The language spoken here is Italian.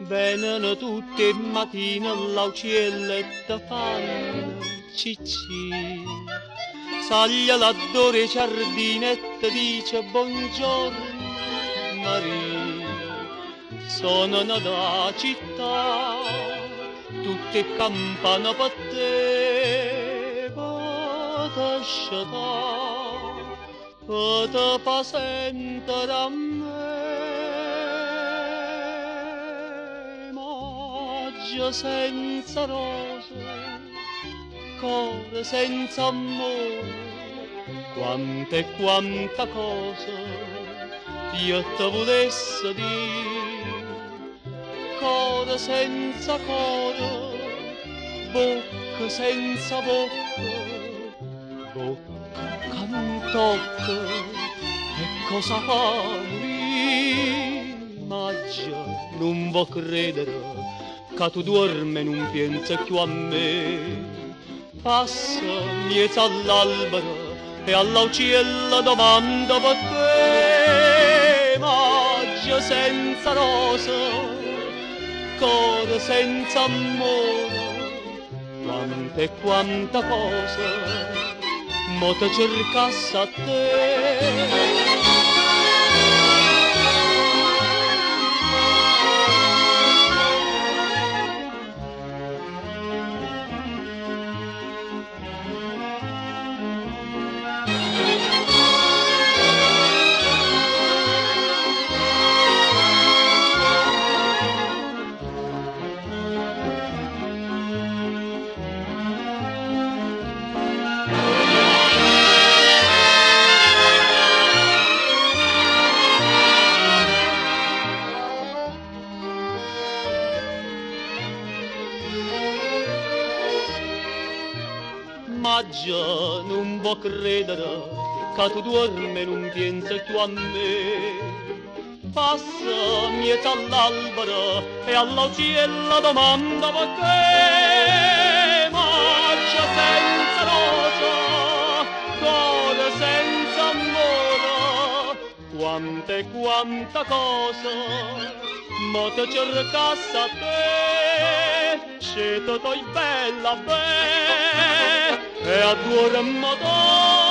Vengono tutte mattine all'aucielletta fanno cicci. Saglia l'addore giardinetta dice buongiorno Maria. Sono nata città, tutte campane per te, per te fa sentire a me, maggio senza rose, cuore senza amore, quanta e quanta cosa io ti volessi dire, cuore senza cuore, bocca senza bocca, bocca che non tocca, e cosa fa morire? Maggio non vuoi credere che tu dormi e non pensi più a me. Passa miezzo all'albero e all'auciella domanda per te. Maggio senza rosa, cuore senza amore, quanta e quanta cosa mo te cercasse a te. Maggio non può credere che tu dormi e non pensi più a me. Passa miezzo all'albero e all'auciella domanda per te. Maggio senza rosa, cuore senza amore, quanta e quanta cosa mo te cercasse a te. Sceto toi bella be e a tuo modo